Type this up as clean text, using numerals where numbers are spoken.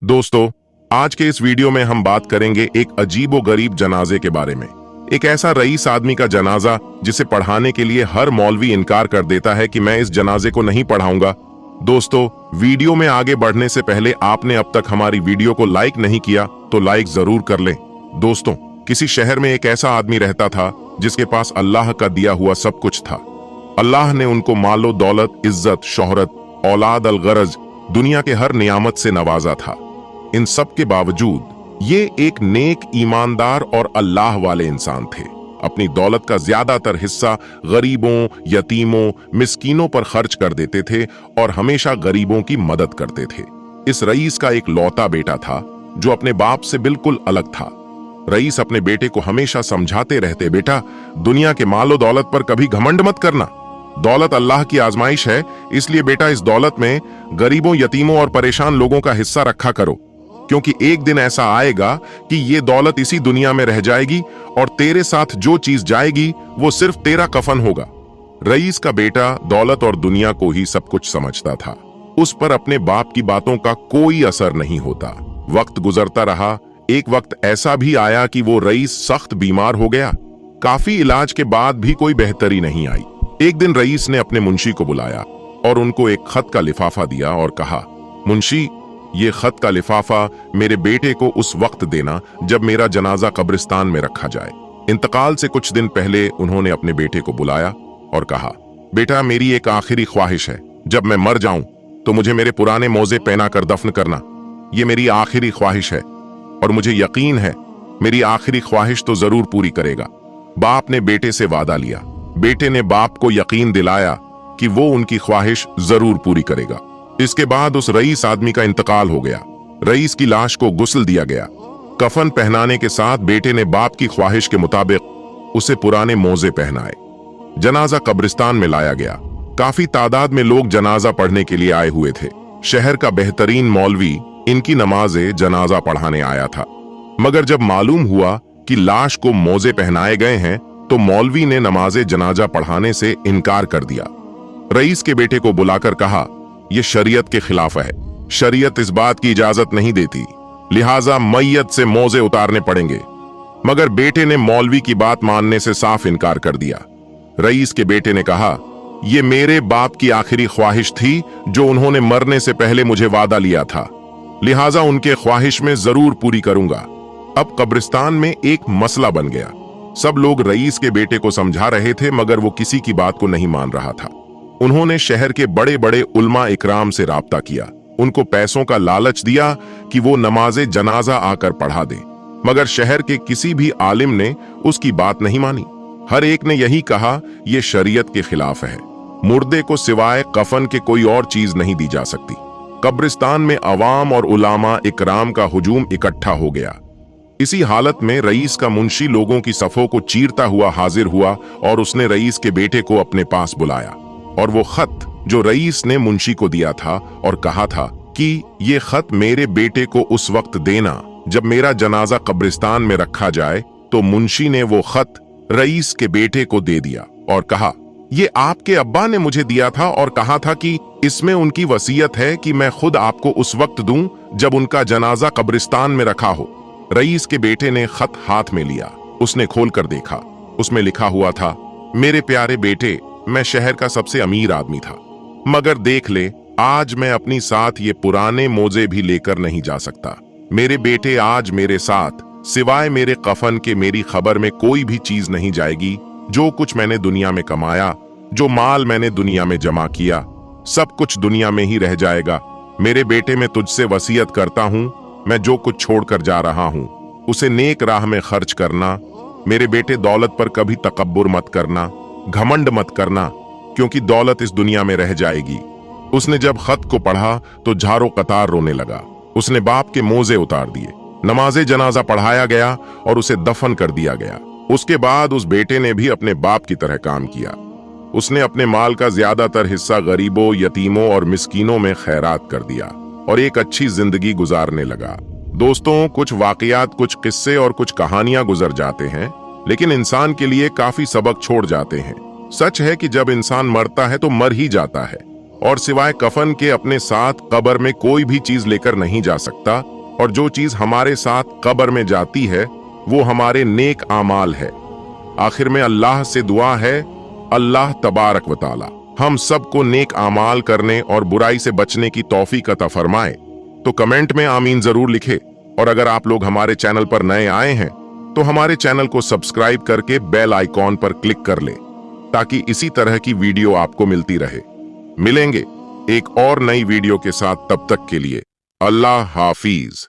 दोस्तों, आज के इस वीडियो में हम बात करेंगे एक अजीबो-गरीब जनाजे के बारे में। एक ऐसा रईस आदमी का जनाजा जिसे पढ़ाने के लिए हर मौलवी इनकार कर देता है कि मैं इस जनाजे को नहीं पढ़ाऊंगा। दोस्तों, वीडियो में आगे बढ़ने से पहले आपने अब तक हमारी वीडियो को लाइक नहीं किया तो लाइक जरूर कर लें। दोस्तों, किसी शहर में एक ऐसा आदमी रहता था जिसके पास अल्लाह का दिया हुआ सब कुछ था। अल्लाह ने उनको मालो दौलत, इज्जत, शोहरत, औलाद अल गरज, दुनिया के हर नियामत से नवाजा था। इन सब के बावजूद ये एक नेक, ईमानदार और अल्लाह वाले इंसान थे। अपनी दौलत का ज्यादातर हिस्सा गरीबों, यतीमों, मिस्कीनों पर खर्च कर देते थे और हमेशा गरीबों की मदद करते थे। इस रईस का एक लौता बेटा था जो अपने बाप से बिल्कुल अलग था। रईस अपने बेटे को हमेशा समझाते रहते, बेटा, दुनिया के मालो दौलत पर कभी घमंड मत करना। दौलत अल्लाह की आजमाइश है, इसलिए बेटा इस दौलत में गरीबों, यतीमों और परेशान लोगों का हिस्सा रखा करो, क्योंकि एक दिन ऐसा आएगा कि ये दौलत इसी दुनिया में रह जाएगी और तेरे साथ जो चीज जाएगी वो सिर्फ तेरा कफन होगा। रईस का बेटा दौलत और दुनिया को ही सब कुछ समझता था। उस पर अपने बाप की बातों का कोई असर नहीं होता। वक्त गुजरता रहा। एक वक्त ऐसा भी आया कि वो रईस सख्त बीमार हो गया। काफी इलाज के बाद भी कोई बेहतरी नहीं आई। एक दिन रईस ने अपने मुंशी को बुलाया और उनको एक खत का लिफाफा दिया और कहा, मुंशी, ये खत का लिफाफा मेरे बेटे को उस वक्त देना जब मेरा जनाजा कब्रिस्तान में रखा जाए। इंतकाल से कुछ दिन पहले उन्होंने अपने बेटे को बुलाया और कहा, बेटा, मेरी एक आखिरी ख्वाहिश है, जब मैं मर जाऊं तो मुझे मेरे पुराने मोजे पहना कर दफन करना। ये मेरी आखिरी ख्वाहिश है और मुझे यकीन है मेरी आखिरी ख्वाहिश तो जरूर पूरी करेगा। बाप ने बेटे से वादा लिया। बेटे ने बाप को यकीन दिलाया कि वो उनकी ख्वाहिश जरूर पूरी करेगा। इसके बाद उस रईस आदमी का इंतकाल हो गया। रईस की लाश को गुस्ल दिया गया। कफन पहनाने के साथ बेटे ने बाप की ख्वाहिश के मुताबिक उसे पुराने मोजे पहनाए। जनाजा कब्रिस्तान में लाया गया। काफी तादाद में लोग जनाजा पढ़ने के लिए आए हुए थे। शहर का बेहतरीन मौलवी इनकी नमाज़े जनाजा पढ़ाने आया था। मगर जब मालूम हुआ कि लाश को मोजे पहनाए गए हैं तो मौलवी ने नमाज़े जनाजा पढ़ाने से इनकार कर दिया। रईस के बेटे को बुलाकर कहा, यह शरीयत के खिलाफ है। शरीयत इस बात की इजाजत नहीं देती, लिहाजा मैयत से मोजे उतारने पड़ेंगे। मगर बेटे ने मौलवी की बात मानने से साफ इनकार कर दिया। रईस के बेटे ने कहा, यह मेरे बाप की आखिरी ख्वाहिश थी जो उन्होंने मरने से पहले मुझे वादा लिया था, लिहाजा उनके ख्वाहिश में जरूर पूरी करूंगा। अब कब्रिस्तान में एक मसला बन गया। सब लोग रईस के बेटे को समझा रहे थे मगर वो किसी की बात को नहीं मान रहा था। उन्होंने शहर के बड़े बड़े उल्मा इकराम से राब्ता किया। उनको पैसों का लालच दिया कि वो नमाज़े जनाजा आकर पढ़ा दे, मगर शहर के किसी भी आलिम ने उसकी बात नहीं मानी। हर एक ने यही कहा, यह शरीयत के खिलाफ है। मुर्दे को सिवाय कफन के कोई और चीज नहीं दी जा सकती। कब्रिस्तान में अवाम और उलामा इकराम का हुजूम इकट्ठा हो गया। इसी हालत में रईस का मुंशी लोगों की सफों को चीरता हुआ हाजिर हुआ और उसने रईस के बेटे को अपने पास बुलाया और वो खत जो रईस ने मुंशी को दिया था और कहा था कि ये खत मेरे बेटे को उस वक्त देना जब मेरा जनाजा कब्रिस्तान में रखा जाए, तो मुंशी ने वो खत रईस के बेटे को दे दिया और कहा, ये आपके अब्बा ने मुझे दिया था और कहा था कि इसमें उनकी वसीयत है कि मैं खुद आपको उस वक्त दूं जब उनका जनाजा कब्रिस्तान में रखा हो। रईस के बेटे ने खत हाथ में लिया। उसने खोलकर देखा। उसमें लिखा हुआ था, मेरे प्यारे बेटे, मैं शहर का सबसे अमीर आदमी था, मगर देख ले, आज मैं अपनी साथ ये पुराने मोजे भी लेकर नहीं जा सकता। मेरे बेटे, आज मेरे साथ सिवाय मेरे कफन के मेरी खबर में कोई भी चीज नहीं जाएगी। जो कुछ मैंने दुनिया में कमाया, जो माल मैंने दुनिया में जमा किया, सब कुछ दुनिया में ही रह जाएगा। मेरे बेटे, मैं तुझसे वसीयत करता हूं, मैं जो कुछ छोड़कर जा रहा हूं उसे नेक राह में खर्च करना। मेरे बेटे, दौलत पर कभी तकब्बुर मत करना, घमंड मत करना, क्योंकि दौलत इस दुनिया में रह जाएगी। उसने जब खत को पढ़ा तो झारो कतार रोने लगा। उसने बाप के मोजे उतार दिए। नमाज़े जनाजा पढ़ाया गया और उसे दफन कर दिया गया। उसके बाद उस बेटे ने भी अपने बाप की तरह काम किया। उसने अपने माल का ज्यादातर हिस्सा गरीबों, यतीमों और मिस्कीनों में खैरात कर दिया और एक अच्छी जिंदगी गुजारने लगा। दोस्तों, कुछ वाकयात, कुछ किस्से और कुछ कहानियां गुजर जाते हैं, लेकिन इंसान के लिए काफी सबक छोड़ जाते हैं। सच है कि जब इंसान मरता है तो मर ही जाता है, और सिवाय कफन के अपने साथ कब्र में कोई भी चीज लेकर नहीं जा सकता, और जो चीज हमारे साथ कब्र में जाती है वो हमारे नेक आमाल है। आखिर में अल्लाह से दुआ है, अल्लाह तबारक व तआला हम सबको नेक आमाल करने और बुराई से बचने की तौफीक अता फरमाए। तो कमेंट में आमीन जरूर लिखे, और अगर आप लोग हमारे चैनल पर नए आए हैं तो हमारे चैनल को सब्सक्राइब करके बेल आइकॉन पर क्लिक कर ले, ताकि इसी तरह की वीडियो आपको मिलती रहे। मिलेंगे एक और नई वीडियो के साथ, तब तक के लिए अल्लाह हाफिज।